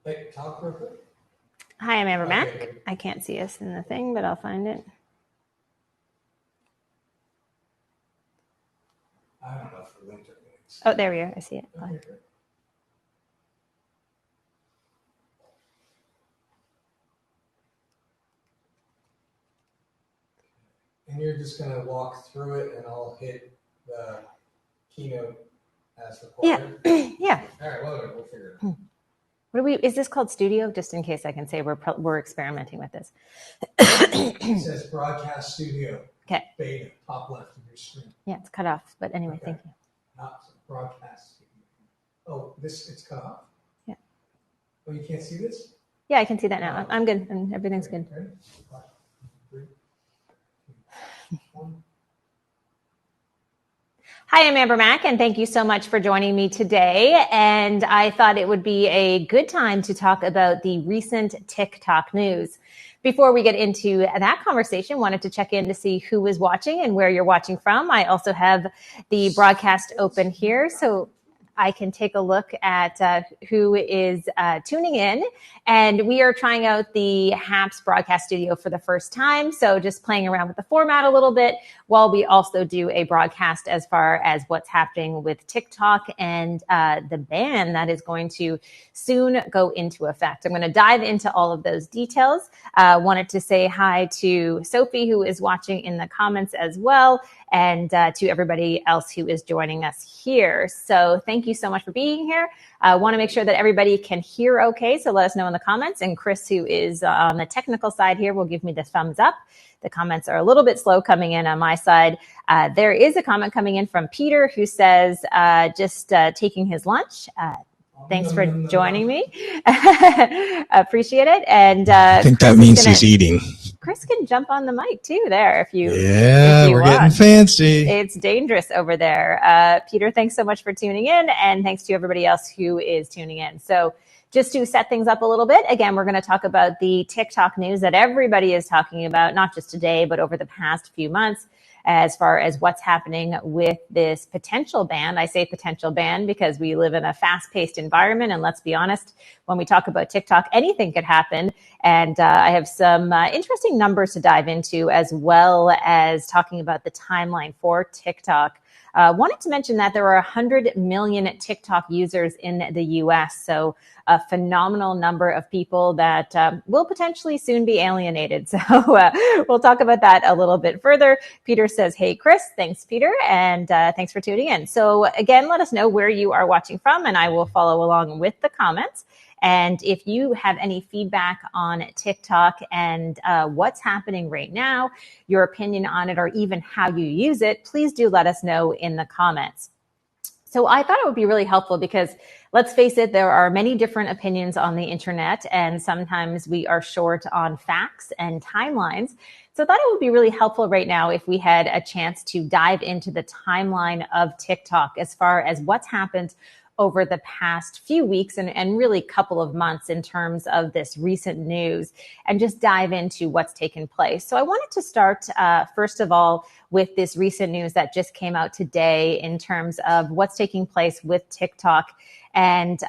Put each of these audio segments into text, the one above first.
Hey, talk real quick. Hi, I'm Amber Mack. Okay. I can't see us in the thing, but I'll find it. I don't know if we're linked or links. Oh, there we are. I see it. Okay, great. And you're just going to walk through it, and I'll hit the keynote as required? Yeah. All right, well, we'll figure it out. Is this called Studio? Just in case I can say we're experimenting with this. It says Broadcast Studio. Okay. Beta, top left of your screen. Yeah, it's cut off, but anyway, Okay. Thank you. Not Broadcast Studio. Oh, it's cut off? Yeah. Oh, you can't see this? Yeah, I can see that now. I'm good, and everything's good. Ready? 5, 3, 2, 1. Hi, I'm Amber Mack, and thank you so much for joining me today. And I thought it would be a good time to talk about the recent TikTok news. Before we get into that conversation, wanted to check in to see who is watching and where you're watching from. I also have the broadcast open here, so I can take a look at who is tuning in. And we are trying out the HAPS broadcast studio for the first time. So just playing around with the format a little bit while we also do a broadcast as far as what's happening with TikTok and the ban that is going to soon go into effect. I'm going to dive into all of those details. Wanted to say hi to Sophie, who is watching in the comments as well, and to everybody else who is joining us here. So thank you so much for being here. I want to make sure that everybody can hear okay, so let us know in the comments. And Chris, who is on the technical side here, will give me the thumbs up. The comments are a little bit slow coming in on my side. There is a comment coming in from Peter who says, just taking his lunch. Thanks for joining me. Appreciate it. And I think Chris that means he's eating. Chris can jump on the mic too there if you we're want. Getting fancy. It's dangerous over there. Peter, thanks so much for tuning in, and thanks to everybody else who is tuning in. So just to set things up a little bit, again, we're going to talk about the TikTok news that everybody is talking about, not just today, but over the past few months, as far as what's happening with this potential ban. I say potential ban because we live in a fast-paced environment, and let's be honest, when we talk about TikTok, anything could happen. And I have some interesting numbers to dive into, as well as talking about the timeline for TikTok. Wanted to mention that there are 100 million TikTok users in the US, so a phenomenal number of people that will potentially soon be alienated. So we'll talk about that a little bit further. Peter says, hey, Chris. Thanks, Peter, and thanks for tuning in. So again, let us know where you are watching from, and I will follow along with the comments. And if you have any feedback on TikTok and what's happening right now, your opinion on it, or even how you use it, please do let us know in the comments. So I thought it would be really helpful because, let's face it, there are many different opinions on the internet, and sometimes we are short on facts and timelines. So I thought it would be really helpful right now if we had a chance to dive into the timeline of TikTok as far as what's happened over the past few weeks and really couple of months in terms of this recent news, and just dive into what's taken place. So I wanted to start, first of all, with this recent news that just came out today in terms of what's taking place with TikTok and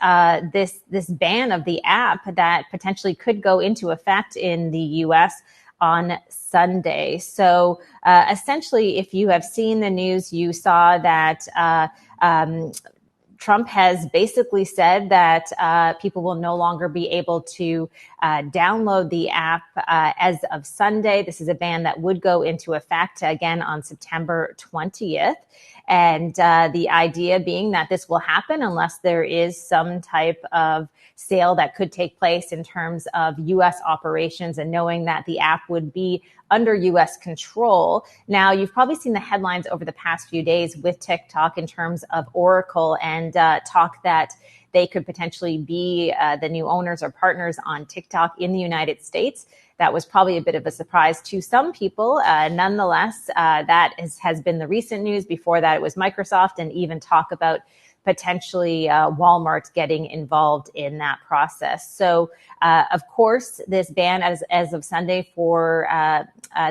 this ban of the app that potentially could go into effect in the US on Sunday. So essentially, if you have seen the news, you saw that Trump has basically said that people will no longer be able to download the app as of Sunday. This is a ban that would go into effect again on September 20th. And the idea being that this will happen unless there is some type of sale that could take place in terms of U.S. operations, and knowing that the app would be under U.S. control. Now, you've probably seen the headlines over the past few days with TikTok in terms of Oracle and talk that they could potentially be the new owners or partners on TikTok in the United States. That was probably a bit of a surprise to some people. Nonetheless, that has been the recent news. Before that, it was Microsoft, and even talk about potentially Walmart getting involved in that process. So, of course, this ban as of Sunday for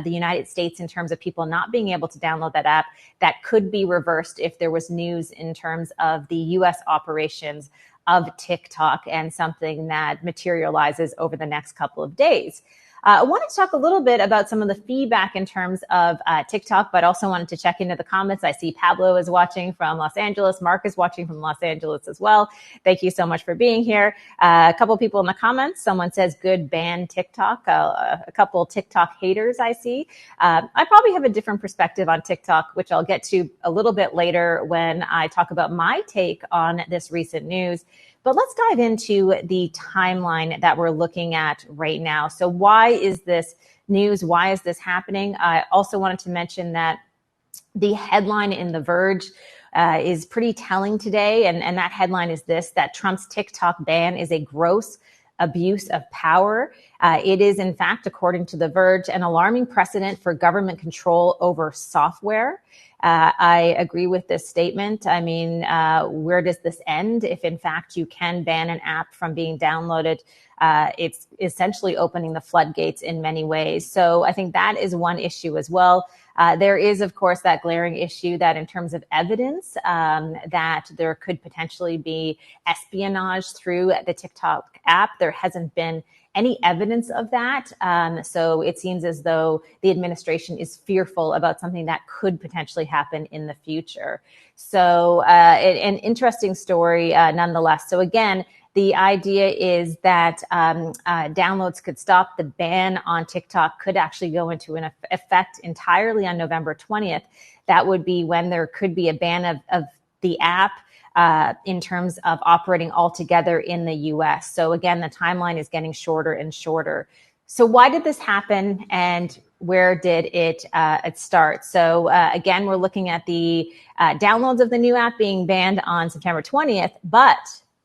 the United States in terms of people not being able to download that app, that could be reversed if there was news in terms of the U.S. operations of TikTok and something that materializes over the next couple of days. I wanted to talk a little bit about some of the feedback in terms of TikTok, but also wanted to check into the comments. I see Pablo is watching from Los Angeles. Mark is watching from Los Angeles as well. Thank you so much for being here. A couple people in the comments. Someone says, good, ban TikTok. A couple TikTok haters I see. I probably have a different perspective on TikTok, which I'll get to a little bit later when I talk about my take on this recent news. But let's dive into the timeline that we're looking at right now. So why is this news? Why is this happening? I also wanted to mention that the headline in The Verge is pretty telling today. And that headline is this, that Trump's TikTok ban is a gross abuse of power. It is, in fact, according to The Verge, an alarming precedent for government control over software. I agree with this statement. I mean, where does this end? If in fact you can ban an app from being downloaded, it's essentially opening the floodgates in many ways. So I think that is one issue as well. There is, of course, that glaring issue that in terms of evidence, that there could potentially be espionage through the TikTok app. There hasn't been any evidence of that. So it seems as though the administration is fearful about something that could potentially happen in the future. So an interesting story nonetheless. So again, the idea is that downloads could stop. The ban on TikTok could actually go into an effect entirely on November 20th. That would be when there could be a ban of the app in terms of operating altogether in the US. So again, the timeline is getting shorter and shorter. So why did this happen and where did it start? So again, we're looking at the downloads of the new app being banned on September 20th, but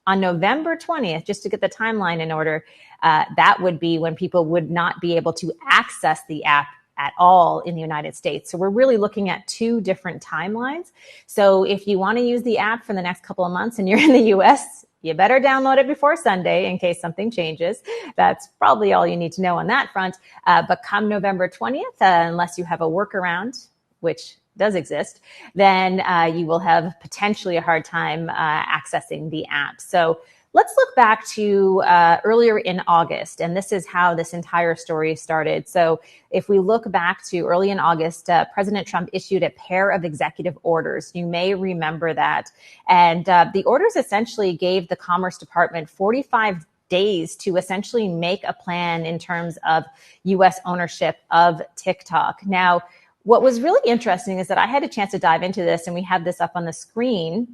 on November 20th, just to get the timeline in order, that would be when people would not be able to access the app at all in the United States. So we're really looking at two different timelines. So if you want to use the app for the next couple of months and you're in the US, you better download it before Sunday in case something changes. That's probably all you need to know on that front. But come November 20th, unless you have a workaround, which does exist, then you will have potentially a hard time accessing the app. So let's look back to earlier in August, and this is how this entire story started. So if we look back to early in August, President Trump issued a pair of executive orders. You may remember that. And the orders essentially gave the Commerce Department 45 days to essentially make a plan in terms of U.S. ownership of TikTok. Now, what was really interesting is that I had a chance to dive into this, and we have this up on the screen.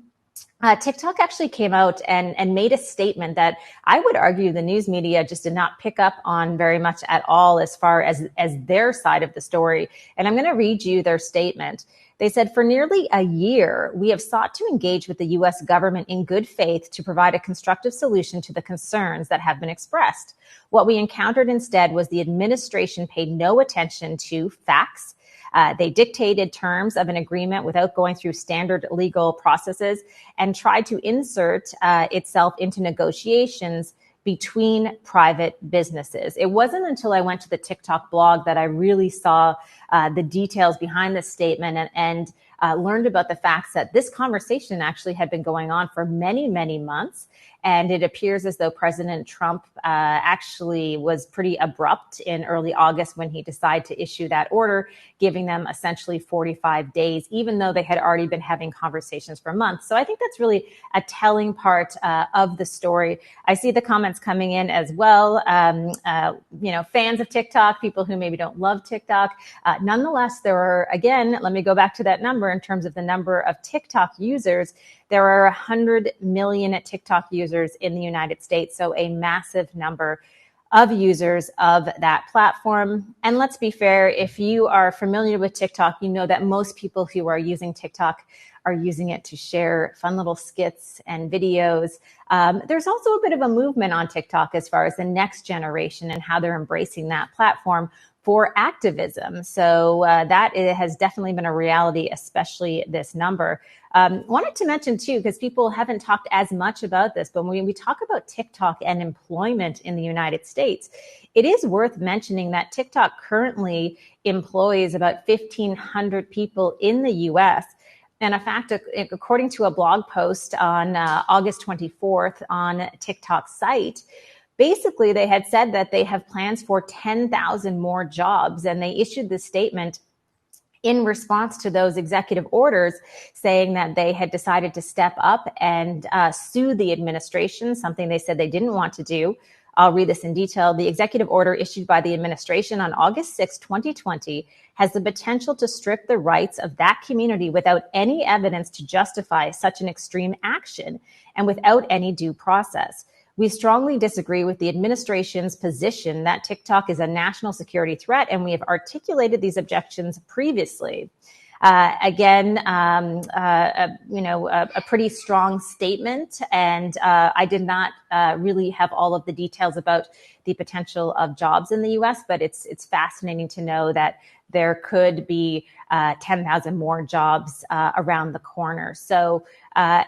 TikTok actually came out and made a statement that I would argue the news media just did not pick up on very much at all as far as their side of the story. And I'm going to read you their statement. They said, for nearly a year, we have sought to engage with the U.S. government in good faith to provide a constructive solution to the concerns that have been expressed. What we encountered instead was the administration paid no attention to facts. They dictated terms of an agreement without going through standard legal processes and tried to insert itself into negotiations between private businesses. It wasn't until I went to the TikTok blog that I really saw the details behind this statement and learned about the facts that this conversation actually had been going on for many, many months. And it appears as though President Trump actually was pretty abrupt in early August when he decided to issue that order, giving them essentially 45 days, even though they had already been having conversations for months. So I think that's really a telling part of the story. I see the comments coming in as well. Fans of TikTok, people who maybe don't love TikTok. Nonetheless, there are, again, let me go back to that number in terms of the number of TikTok users. There are 100 million TikTok users in the United States, so a massive number of users of that platform. And let's be fair, if you are familiar with TikTok, you know that most people who are using TikTok are using it to share fun little skits and videos. There's also a bit of a movement on TikTok as far as the next generation and how they're embracing that platform for activism. So that has definitely been a reality, especially this number. Wanted to mention too, because people haven't talked as much about this, but when we talk about TikTok and employment in the United States, it is worth mentioning that TikTok currently employs about 1,500 people in the US. And in fact, according to a blog post on August 24th on TikTok's site, basically they had said that they have plans for 10,000 more jobs, and they issued this statement in response to those executive orders saying that they had decided to step up and sue the administration, something they said they didn't want to do. I'll read this in detail. The executive order issued by the administration on August 6, 2020, has the potential to strip the rights of that community without any evidence to justify such an extreme action and without any due process. We strongly disagree with the administration's position that TikTok is a national security threat, and we have articulated these objections previously. A pretty strong statement, and I did not really have all of the details about the potential of jobs in the U.S., but it's fascinating to know that there could be 10,000 more jobs around the corner. So I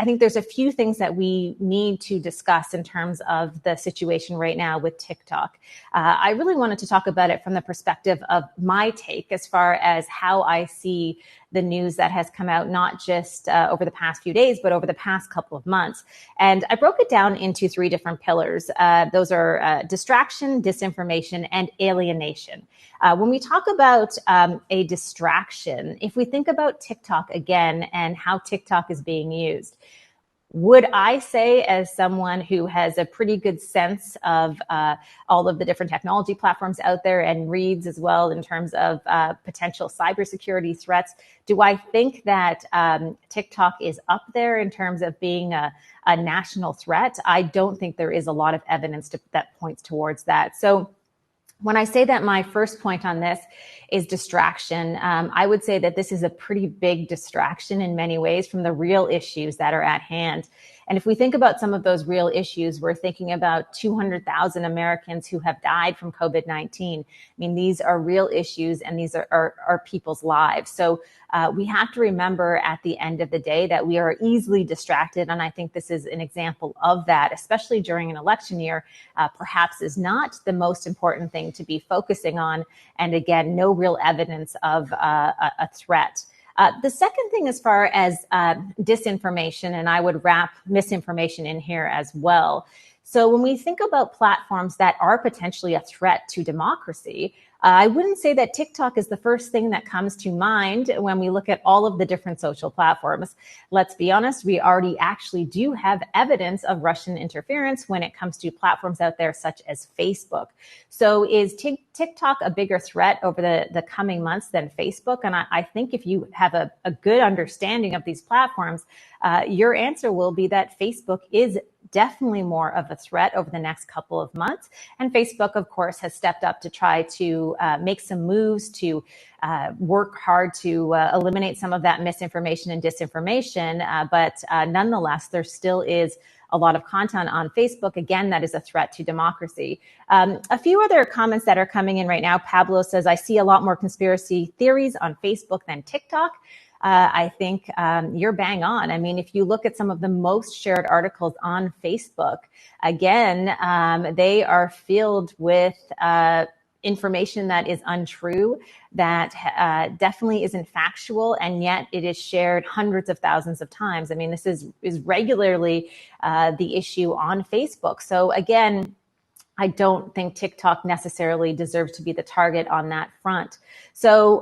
think there's a few things that we need to discuss in terms of the situation right now with TikTok. I really wanted to talk about it from the perspective of my take as far as how I see the news that has come out, not just over the past few days, but over the past couple of months. And I broke it down into three different pillars. Those are distraction, disinformation, and alienation. When we talk about a distraction, if we think about TikTok again and how TikTok is being used, would I say, as someone who has a pretty good sense of all of the different technology platforms out there and reads as well in terms of potential cybersecurity threats, do I think that TikTok is up there in terms of being a national threat? I don't think there is a lot of evidence that points towards that. So when I say that my first point on this is distraction, I would say that this is a pretty big distraction in many ways from the real issues that are at hand. And if we think about some of those real issues, we're thinking about 200,000 Americans who have died from COVID-19. I mean, these are real issues, and these are people's lives. So we have to remember at the end of the day that we are easily distracted. And I think this is an example of that, especially during an election year, perhaps is not the most important thing to be focusing on. And again, no real evidence of a threat. The second thing, as far as disinformation, and I would wrap misinformation in here as well. So when we think about platforms that are potentially a threat to democracy, I wouldn't say that TikTok is the first thing that comes to mind when we look at all of the different social platforms. Let's be honest, we already actually do have evidence of Russian interference when it comes to platforms out there such as Facebook. So is TikTok a bigger threat over the coming months than Facebook? And I think if you have a good understanding of these platforms, your answer will be that Facebook is definitely more of a threat over the next couple of months. And Facebook, of course, has stepped up to try to make some moves to work hard to eliminate some of that misinformation and disinformation. But nonetheless, there still is a lot of content on Facebook. Again, that is a threat to democracy. A few other comments that are coming in right now. Pablo says, I see a lot more conspiracy theories on Facebook than TikTok. I think you're bang on. I mean, if you look at some of the most shared articles on Facebook, again, they are filled with information that is untrue, that definitely isn't factual, and yet it is shared hundreds of thousands of times. I mean, this is regularly the issue on Facebook. So again, I don't think TikTok necessarily deserves to be the target on that front. So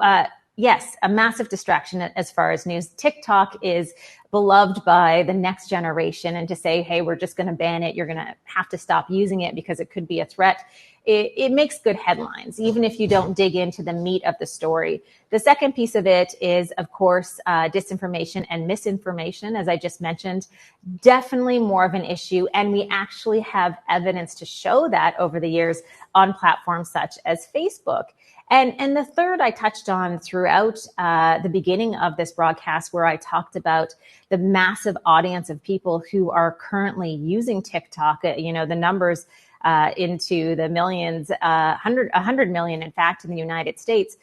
yes, a massive distraction as far as news. TikTok is beloved by the next generation, and to say, hey, we're just going to ban it, you're going to have to stop using it because it could be a threat, it makes good headlines, even if you don't dig into the meat of the story. The second piece of it is, of course, disinformation and misinformation, as I just mentioned, definitely more of an issue. And we actually have evidence to show that over the years on platforms such as Facebook. And the third I touched on throughout the beginning of this broadcast, where I talked about the massive audience of people who are currently using TikTok. You know, the numbers into the millions, 100 million, in fact, in the United States.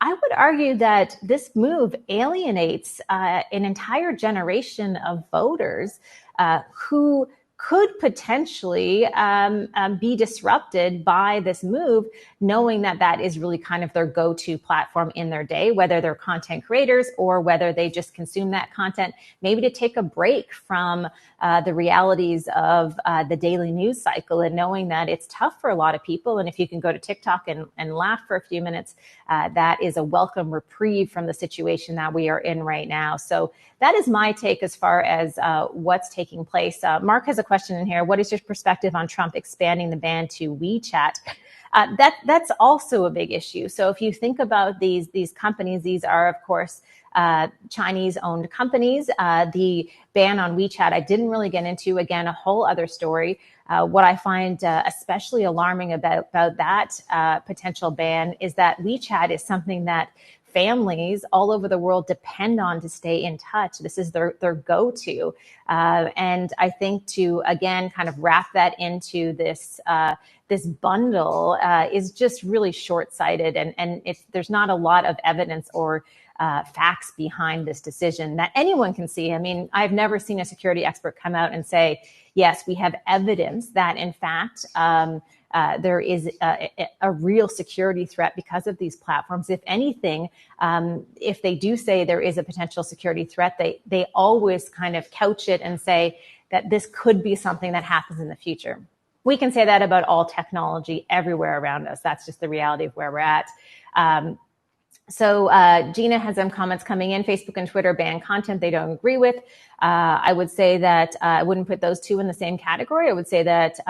I would argue that this move alienates an entire generation of voters who could potentially be disrupted by this move, knowing that that is really kind of their go-to platform in their day, whether they're content creators or whether they just consume that content, maybe to take a break from the realities of the daily news cycle, and knowing that it's tough for a lot of people. And if you can go to TikTok and laugh for a few minutes, that is a welcome reprieve from the situation that we are in right now. So that is my take as far as what's taking place. Mark has a question in here. What is your perspective on Trump expanding the ban to WeChat? That's also a big issue. So if you think about these companies, these are, of course, Chinese-owned companies. The ban on WeChat, I didn't really get into. Again, a whole other story. What I find especially alarming about that potential ban is that WeChat is something that families all over the world depend on to stay in touch. This is their go-to. And I think to, again, kind of wrap that into this bundle is just really short-sighted. And there's not a lot of evidence or facts behind this decision that anyone can see. I mean, I've never seen a security expert come out and say, yes, we have evidence that, in fact, there is a real security threat because of these platforms. If anything, if they do say there is a potential security threat, they always kind of couch it and say that this could be something that happens in the future. We can say that about all technology everywhere around us. That's just the reality of where we're at. So Gina has some comments coming in. Facebook and Twitter ban content they don't agree with. I would say that I wouldn't put those two in the same category. I would say that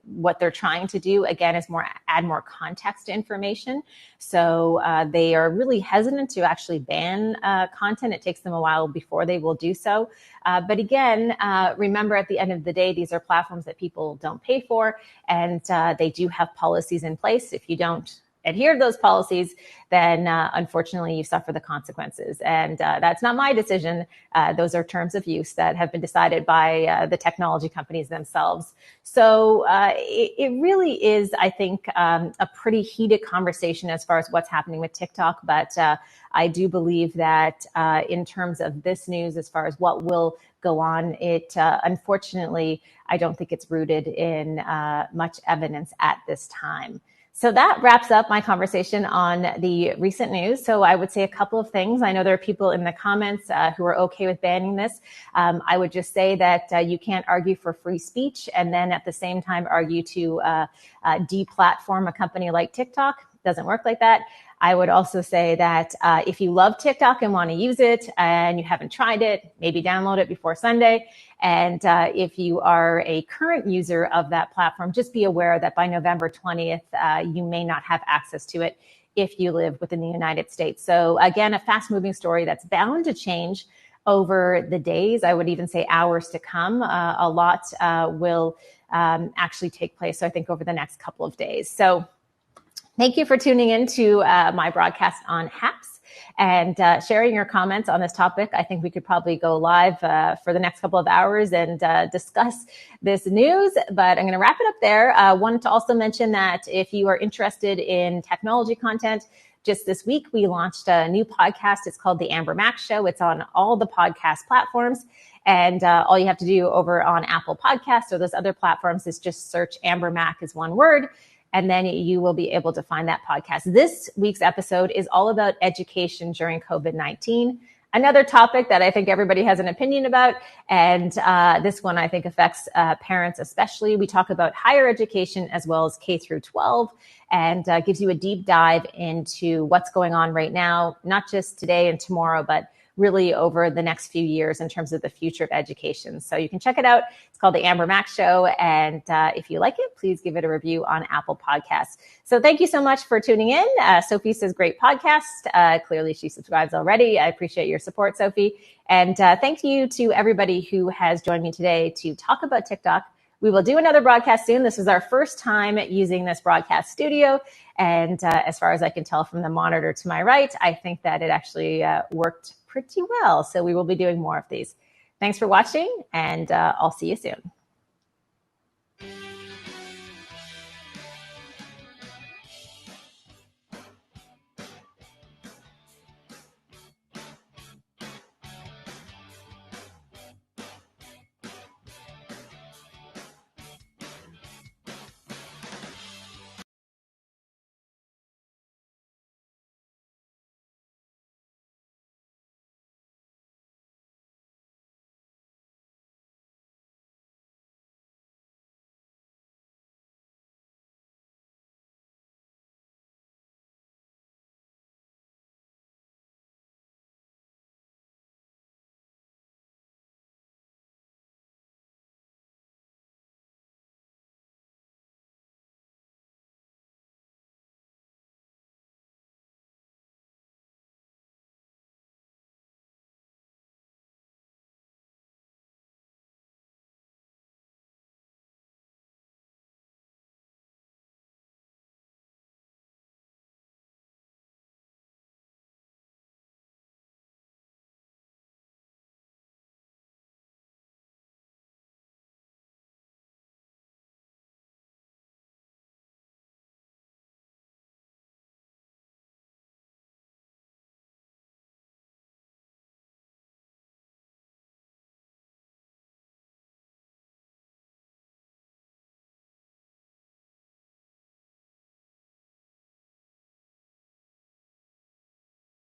what they're trying to do, again, is add more context to information. So they are really hesitant to actually ban content. It takes them a while before they will do so. But again, remember, at the end of the day, these are platforms that people don't pay for, and they do have policies in place. If you don't adhere to those policies, then unfortunately you suffer the consequences. And that's not my decision. Those are terms of use that have been decided by the technology companies themselves. So it really is, I think, a pretty heated conversation as far as what's happening with TikTok. But I do believe that in terms of this news, as far as what will go on, it unfortunately, I don't think it's rooted in much evidence at this time. So that wraps up my conversation on the recent news. So I would say a couple of things. I know there are people in the comments who are okay with banning this. I would just say that you can't argue for free speech and then at the same time argue to deplatform a company like TikTok. Doesn't work like that. I would also say that if you love TikTok and want to use it and you haven't tried it, maybe download it before Sunday. And if you are a current user of that platform, just be aware that by November 20th, you may not have access to it if you live within the United States. So again, a fast-moving story that's bound to change over the days, I would even say hours to come. A lot will actually take place, I think, over the next couple of days. So thank you for tuning in to my broadcast on HAPS and sharing your comments on this topic. I think we could probably go live for the next couple of hours and discuss this news, but I'm going to wrap it up there. Wanted to also mention that if you are interested in technology content, just this week, we launched a new podcast. It's called The Amber Mac Show. It's on all the podcast platforms. And all you have to do over on Apple Podcasts or those other platforms is just search Amber Mac as one word. And then you will be able to find that podcast. This week's episode is all about education during COVID-19. Another topic that I think everybody has an opinion about. And this one I think affects parents especially. We talk about higher education as well as K through 12 and gives you a deep dive into what's going on right now, not just today and tomorrow, but really over the next few years in terms of the future of education. So you can check it out. It's called The Amber Mac Show. And if you like it, please give it a review on Apple Podcasts. So thank you so much for tuning in. Sophie says, great podcast. Clearly she subscribes already. I appreciate your support, Sophie. And thank you to everybody who has joined me today to talk about TikTok. We will do another broadcast soon. This is our first time using this broadcast studio. And as far as I can tell from the monitor to my right, I think that it actually worked pretty well. So we will be doing more of these. Thanks for watching, and I'll see you soon.